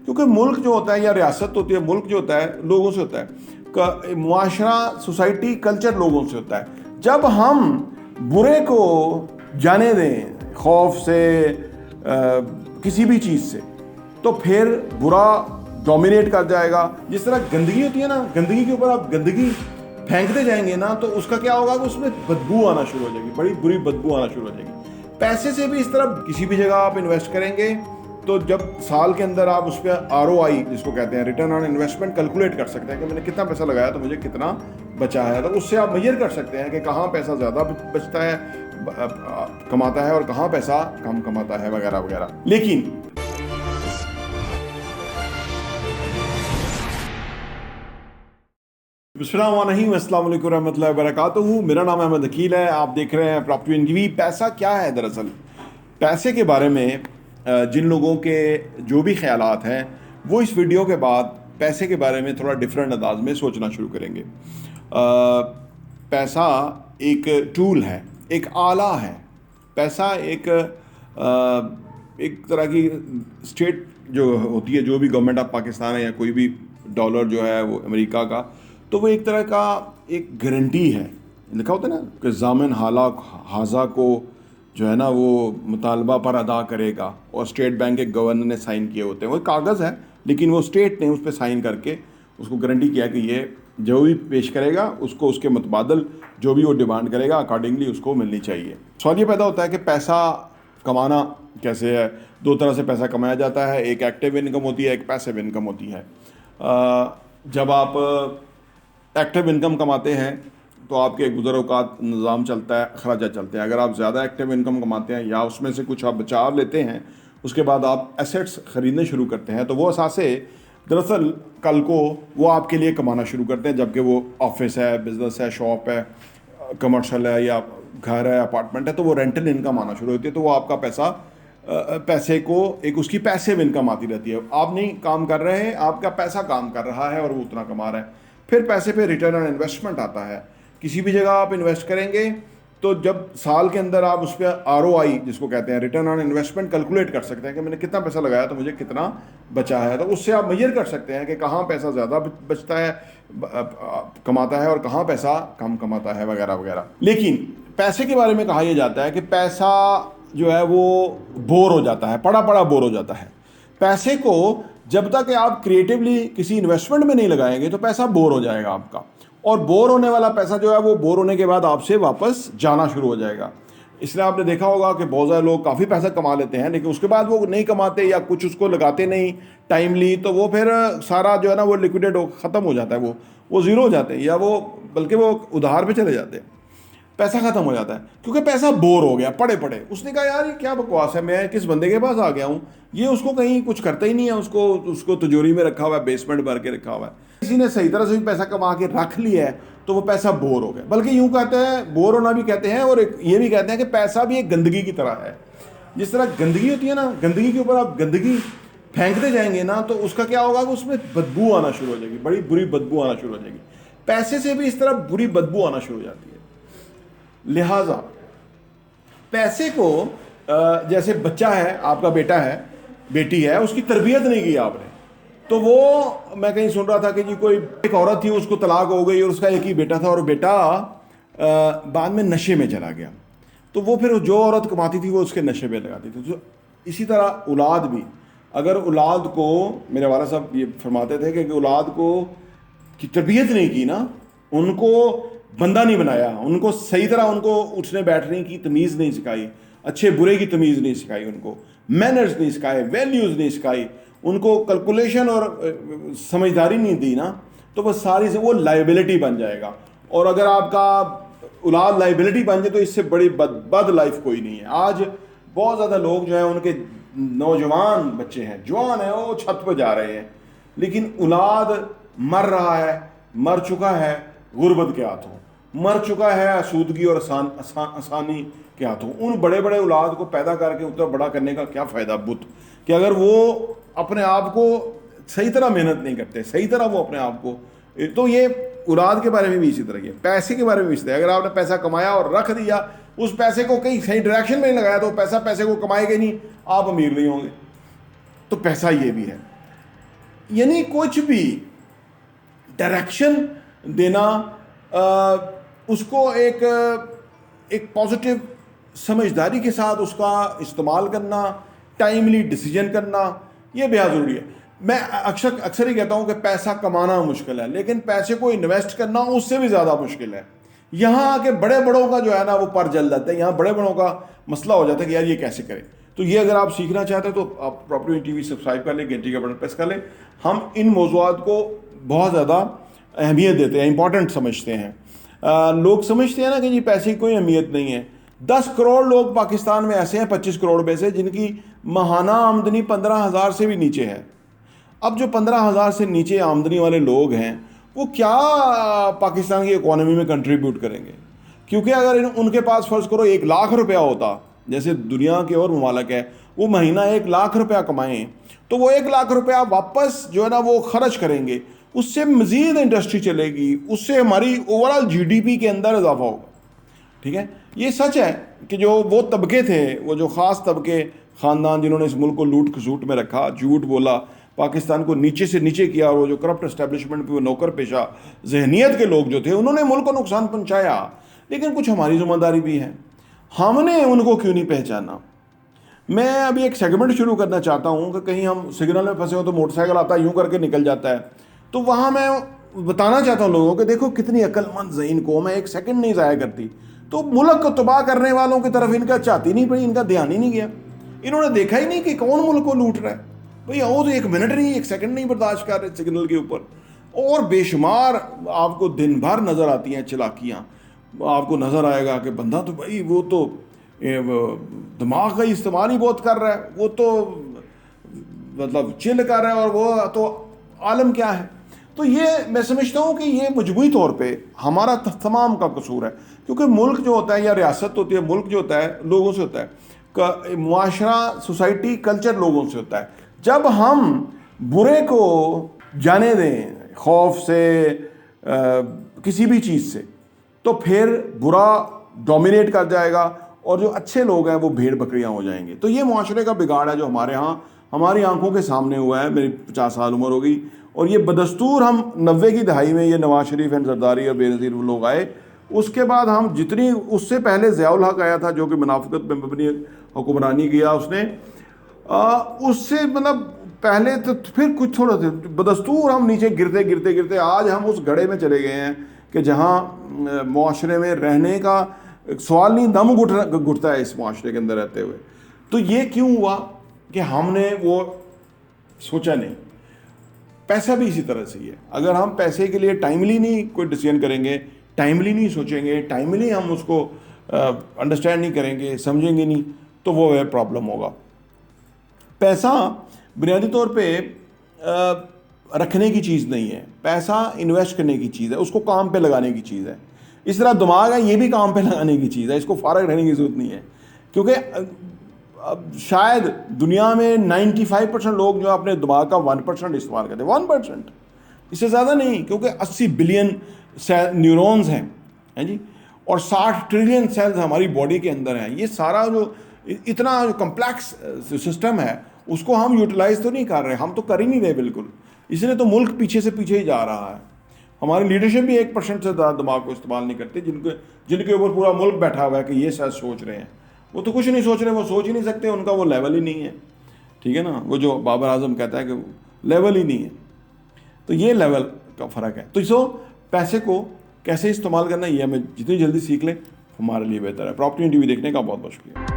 کیونکہ ملک جو ہوتا ہے یا ریاست ہوتی ہے، ملک جو ہوتا ہے لوگوں سے ہوتا ہے، معاشرہ سوسائٹی کلچر لوگوں سے ہوتا ہے. جب ہم برے کو جانے دیں خوف سے کسی بھی چیز سے تو پھر برا ڈومینیٹ کر جائے گا. جس طرح گندگی ہوتی ہے نا، گندگی کے اوپر آپ گندگی پھینکتے جائیں گے نا تو اس کا کیا ہوگا کہ اس میں بدبو آنا شروع ہو جائے گی، بڑی بری بدبو آنا شروع ہو جائے گی. پیسے سے بھی اس طرح کسی بھی جگہ آپ انویسٹ کریں گے تو جب سال کے اندر آپ اس پہ ROI جس کو کہتے ہیں ریٹرن آن انویسٹمنٹ کیلکولیٹ کر سکتے ہیں کہ میں نے کتنا پیسہ لگایا تو مجھے کتنا بچا ہے، تو اس سے آپ میجر کر سکتے ہیں کہ کہاں پیسہ زیادہ بچتا ہے کماتا ہے اور کہاں پیسہ کم کماتا ہے وغیرہ وغیرہ. لیکن بسم اللہ الرحمن الرحیم، السلام علیکم ورحمۃ اللہ وبرکاتہ. میرا نام احمد عقیل ہے، آپ دیکھ رہے ہیں پراپرٹی انگوی. پیسہ کیا ہے؟ دراصل پیسے کے بارے میں جن لوگوں کے جو بھی خیالات ہیں وہ اس ویڈیو کے بعد پیسے کے بارے میں تھوڑا ڈفرینٹ انداز میں سوچنا شروع کریں گے. پیسہ ایک ٹول ہے، ایک آلہ ہے. پیسہ ایک طرح کی اسٹیٹ جو ہوتی ہے، جو بھی گورنمنٹ آف پاکستان ہے یا کوئی بھی ڈالر جو ہے وہ امریکہ کا، تو وہ ایک طرح کا ایک گارنٹی ہے. لکھا ہوتا ہے نا کہ ضامن حاضہ کو جو ہے نا وہ مطالبہ پر ادا کرے گا، اور اسٹیٹ بینک کے گورنر نے سائن کیے ہوتے ہیں. وہ کاغذ ہے لیکن وہ اسٹیٹ نے اس پہ سائن کر کے اس کو گارنٹی کیا کہ یہ جو بھی پیش کرے گا اس کو اس کے متبادل جو بھی وہ ڈیمانڈ کرے گا اکارڈنگلی اس کو ملنی چاہیے. سوال یہ پیدا ہوتا ہے کہ پیسہ کمانا کیسے ہے؟ دو طرح سے پیسہ کمایا جاتا ہے، ایک ایکٹیو انکم ہوتی ہے، ایک پیسیو انکم ہوتی ہے. جب آپ ایکٹیو انکم کماتے ہیں تو آپ کے گزر اوقات نظام چلتا ہے، اخراجات چلتے ہیں. اگر آپ زیادہ ایکٹیو انکم کماتے ہیں یا اس میں سے کچھ آپ بچا لیتے ہیں، اس کے بعد آپ ایسیٹس خریدنے شروع کرتے ہیں، تو وہ اثاثے دراصل کل کو وہ آپ کے لیے کمانا شروع کرتے ہیں. جبکہ وہ آفس ہے، بزنس ہے، شاپ ہے، کمرشل ہے یا گھر ہے، اپارٹمنٹ ہے، تو وہ رینٹل انکم آنا شروع ہوتی ہے. تو وہ آپ کا پیسے کو ایک اس کی پیسیو انکم آتی رہتی ہے. آپ نہیں کام کر رہے ہیں، آپ کا پیسہ کام کر رہا ہے اور وہ اتنا کما رہا ہے. پھر پیسے پہ ریٹرن آن انویسٹمنٹ آتا ہے. کسی بھی جگہ آپ انویسٹ کریں گے تو جب سال کے اندر آپ اس پہ ROI جس کو کہتے ہیں ریٹرن آن انویسٹمنٹ کیلکولیٹ کر سکتے ہیں کہ میں نے کتنا پیسہ لگایا تو مجھے کتنا بچا ہے. تو اس سے آپ میجر کر سکتے ہیں کہ کہاں پیسہ زیادہ بچتا ہے کماتا ہے اور کہاں پیسہ کم کماتا ہے وغیرہ وغیرہ. لیکن پیسے کے بارے میں کہا یہ جاتا ہے کہ پیسہ جو ہے وہ بور ہو جاتا ہے، پڑا بور ہو جاتا ہے. پیسے کو جب تک آپ کریٹیولی کسی انویسٹمنٹ میں نہیں لگائیں گے تو پیسہ بور ہو جائے گا آپ کا، اور بور ہونے والا پیسہ جو ہے وہ بور ہونے کے بعد آپ سے واپس جانا شروع ہو جائے گا. اس لیے آپ نے دیکھا ہوگا کہ بہت زیادے لوگ کافی پیسہ کما لیتے ہیں لیکن اس کے بعد وہ نہیں کماتے یا کچھ اس کو لگاتے نہیں ٹائملی، تو وہ پھر سارا جو ہے نا وہ لیکویڈیٹ ختم ہو جاتا ہے، وہ زیرو ہو جاتے ہیں یا وہ بلکہ وہ ادھار پہ چلے جاتے ہیں. پیسہ ختم ہو جاتا ہے کیونکہ پیسہ بور ہو گیا، پڑے. اس نے کہا یار یہ کیا بکواس ہے، میں کس بندے کے پاس آ گیا ہوں، یہ اس کو کہیں کچھ کرتا ہی نہیں ہے، اس کو تجوری میں رکھا ہوا ہے، بیسمنٹ بھر کے رکھا ہوا ہے. کسی نے صحیح طرح سے بھی پیسہ کما کے رکھ لیا ہے تو وہ پیسہ بور ہو گیا. بلکہ یوں کہتے ہیں، بور ہونا بھی کہتے ہیں اور یہ بھی کہتے ہیں کہ پیسہ بھی ایک گندگی کی طرح ہے. جس طرح گندگی ہوتی ہے نا، گندگی کے اوپر آپ گندگی پھینکتے جائیں گے نا تو اس کا کیا ہوگا کہ اس میں بدبو آنا شروع ہو جائے گی، بڑی بری بدبو آنا شروع ہو جائے گی. پیسے سے بھی اس طرح بری بدبو آنا شروع ہو جاتی ہے. لہٰذا پیسے کو جیسے بچہ ہے، آپ کا بیٹا ہے، بیٹی ہے، اس کی تربیت نہیں کی آپ نے، تو وہ میں کہیں سن رہا تھا کہ جی کوئی ایک عورت تھی، اس کو طلاق ہو گئی اور اس کا ایک ہی بیٹا تھا، اور بیٹا بعد میں نشے میں چلا گیا. تو وہ پھر جو عورت کماتی تھی وہ اس کے نشے میں لگاتی تھی. تو اسی طرح اولاد بھی، اگر اولاد کو، میرے والد صاحب یہ فرماتے تھے کہ اولاد کو کی تربیت نہیں کی نا، ان کو بندہ نہیں بنایا، ان کو صحیح طرح ان کو اٹھنے بیٹھنے کی تمیز نہیں سکھائی، اچھے برے کی تمیز نہیں سکھائی، ان کو مینرز نہیں سکھائے، ویلیوز نہیں سکھائی، ان کو کیلکولیشن اور سمجھداری نہیں دی نا، تو وہ ساری سے وہ لائبلٹی بن جائے گا. اور اگر آپ کا اولاد لائبلٹی بن جائے تو اس سے بڑی بد لائف کوئی نہیں ہے. آج بہت زیادہ لوگ جو ہیں ان کے نوجوان بچے ہیں، جوان ہیں، وہ چھت پہ جا رہے ہیں، لیکن اولاد مر رہا ہے، مر چکا ہے غربت کے ہاتھوں، مر چکا ہے آسودگی اور آسانی کے ہاتھوں. ان بڑے اولاد کو پیدا کر کے اتنا بڑا کرنے کا کیا فائدہ بت، کہ اگر وہ اپنے آپ کو صحیح طرح محنت نہیں کرتے، صحیح طرح وہ اپنے آپ کو. تو یہ اولاد کے بارے میں بھی اسی طرح ہے، پیسے کے بارے میں بھی اسی طرح. اگر آپ نے پیسہ کمایا اور رکھ دیا، اس پیسے کو کہیں صحیح ڈائریکشن میں نہیں لگایا تو پیسے کو کمائے گا نہیں، آپ امیر نہیں ہوں گے. تو پیسہ یہ بھی ہے. یعنی کچھ بھی ڈائریکشن دینا، اس کو ایک پازیٹیو سمجھداری کے ساتھ اس کا استعمال کرنا، ٹائملی ڈیسیجن کرنا، یہ بہت ضروری ہے. میں اکثر ہی کہتا ہوں کہ پیسہ کمانا مشکل ہے، لیکن پیسے کو انویسٹ کرنا اس سے بھی زیادہ مشکل ہے. یہاں آ کے بڑے بڑوں کا جو ہے نا وہ پر جل جاتا ہے، یہاں بڑے بڑوں کا مسئلہ ہو جاتا ہے کہ یار یہ کیسے کریں. تو یہ اگر آپ سیکھنا چاہتے ہیں تو آپ پراپرٹی ٹی وی سبسکرائب کر لیں، گھنٹی کا بٹن پریس کر لیں. ہم ان موضوعات کو بہت زیادہ اہمیت دیتے ہیں، امپورٹنٹ سمجھتے ہیں. لوگ سمجھتے ہیں نا کہ جی پیسے کی کوئی اہمیت نہیں ہے. 10 کروڑ لوگ پاکستان میں ایسے ہیں 25 کروڑ میں سے جن کی ماہانہ آمدنی 15,000 سے بھی نیچے ہے. اب جو 15,000 سے نیچے آمدنی والے لوگ ہیں وہ کیا پاکستان کی اکانومی میں کنٹریبیوٹ کریں گے؟ کیونکہ اگر ان کے پاس فرض کرو 1 لاکھ روپیہ ہوتا، جیسے دنیا کے اور ممالک ہے، وہ مہینہ 1 لاکھ روپیہ کمائیں تو وہ 1 لاکھ روپیہ واپس جو ہے نا وہ خرچ کریں گے، اس سے مزید انڈسٹری چلے گی، اس سے ہماری over all G D P کے اندر اضافہ ہوگا. ٹھیک ہے، یہ سچ ہے کہ جو وہ طبقے تھے، وہ جو خاص طبقے، خاندان جنہوں نے اس ملک کو لوٹ کھسوٹ میں رکھا، جھوٹ بولا، پاکستان کو نیچے سے نیچے کیا، اور وہ جو کرپٹ اسٹیبلشمنٹ پہ وہ نوکر پیشہ ذہنیت کے لوگ جو تھے انہوں نے ملک کو نقصان پہنچایا. لیکن کچھ ہماری ذمہ داری بھی ہے، ہم نے ان کو کیوں نہیں پہچانا؟ میں ابھی ایک سیگمنٹ شروع کرنا چاہتا ہوں کہ کہیں ہم سگنل میں پھنسے ہو تو موٹر سائیکل آتا ہے یوں کر کے نکل جاتا ہے، تو وہاں میں بتانا چاہتا ہوں لوگوں کہ دیکھو کتنی عقل مند ذہین قوم ہے، 1 سیکنڈ نہیں ضائع کرتی. تو ملک کو تباہ کرنے والوں کی طرف ان کا چاہتی نہیں پڑی، ان کا دھیان ہی نہیں گیا. انہوں نے دیکھا ہی نہیں کہ کون ملک کو لوٹ رہا ہے. بھئی وہ تو 1 منٹ نہیں، 1 سیکنڈ نہیں برداشت کر رہے سگنل کے اوپر. اور بے شمار آپ کو دن بھر نظر آتی ہیں چلاکیاں. آپ کو نظر آئے گا کہ بندہ تو بھائی وہ تو دماغ کا استعمال ہی بہت کر رہا ہے، وہ تو مطلب چل کر رہا ہے، اور وہ تو عالم کیا ہے. تو یہ میں سمجھتا ہوں کہ یہ مجموعی طور پہ ہمارا تمام کا قصور ہے، کیونکہ ملک جو ہوتا ہے یا ریاست ہوتی ہے، ملک جو ہوتا ہے لوگوں سے ہوتا ہے، معاشرہ، سوسائٹی، کلچر لوگوں سے ہوتا ہے. جب ہم برے کو جانے دیں خوف سے، کسی بھی چیز سے، تو پھر برا ڈومینیٹ کر جائے گا اور جو اچھے لوگ ہیں وہ بھیڑ بکریاں ہو جائیں گے. تو یہ معاشرے کا بگاڑ ہے جو ہمارے ہاں ہماری آنکھوں کے سامنے ہوا ہے. میری 50 سال عمر ہو گئی، اور یہ بدستور ہم 90 کی دہائی میں یہ نواز شریف اینڈ زرداری اور بے نظیر لوگ آئے. اس کے بعد ہم جتنی، اس سے پہلے ضیاء الحق آیا تھا جو کہ منافقت پہ مبنی حکمرانی کیا اس نے، اس سے مطلب پہلے تو پھر کچھ تھوڑا تھا بدستور ہم نیچے گرتے آج ہم اس گڑھے میں چلے گئے ہیں کہ جہاں معاشرے میں رہنے کا سوال نہیں، دم گھٹتا ہے اس معاشرے کے اندر رہتے ہوئے. تو یہ کیوں ہوا کہ ہم نے وہ سوچا نہیں. پیسہ بھی اسی طرح سے ہی ہے. اگر ہم پیسے کے لیے ٹائملی نہیں کوئی ڈیسیژن کریں گے، ٹائملی نہیں سوچیں گے، ٹائملی ہم اس کو انڈرسٹینڈ نہیں کریں گے، سمجھیں گے نہیں، تو وہ پرابلم ہوگا. پیسہ بنیادی طور پہ رکھنے کی چیز نہیں ہے، پیسہ انویسٹ کرنے کی چیز ہے، اس کو کام پہ لگانے کی چیز ہے. اس طرح دماغ ہے، یہ بھی کام پہ لگانے کی چیز ہے، اس کو فارغ رہنے کی ضرورت نہیں ہے. کیونکہ شاید دنیا میں 95% لوگ جو اپنے دماغ کا 1% استعمال کرتے ہیں، 1%، اس سے زیادہ نہیں. کیونکہ 80 بلین نیورونز ہیں جی، اور 60 ٹریلین سیلز ہماری باڈی کے اندر ہیں. یہ سارا جو اتنا جو کمپلیکس سسٹم ہے اس کو ہم یوٹیلائز تو نہیں کر رہے، ہم تو کر ہی نہیں رہے بالکل. اس لیے تو ملک پیچھے سے پیچھے ہی جا رہا ہے. ہماری لیڈرشپ بھی 1% سے زیادہ دماغ کو استعمال نہیں کرتے، جن کے اوپر پورا ملک بیٹھا ہوا ہے کہ یہ شاید سوچ رہے ہیں. وہ تو کچھ نہیں سوچ رہے، وہ سوچ ہی نہیں سکتے، ان کا وہ لیول ہی نہیں ہے. ٹھیک ہے نا، وہ جو بابر اعظم کہتا ہے کہ لیول ہی نہیں ہے. تو یہ لیول کا فرق ہے. تو پیسے کو کیسے استعمال کرنا، یہ ہمیں جتنی جلدی سیکھ لیں ہمارے لیے بہتر ہے. پراپرٹی ٹی وی دیکھنے کا بہت بہت شکریہ.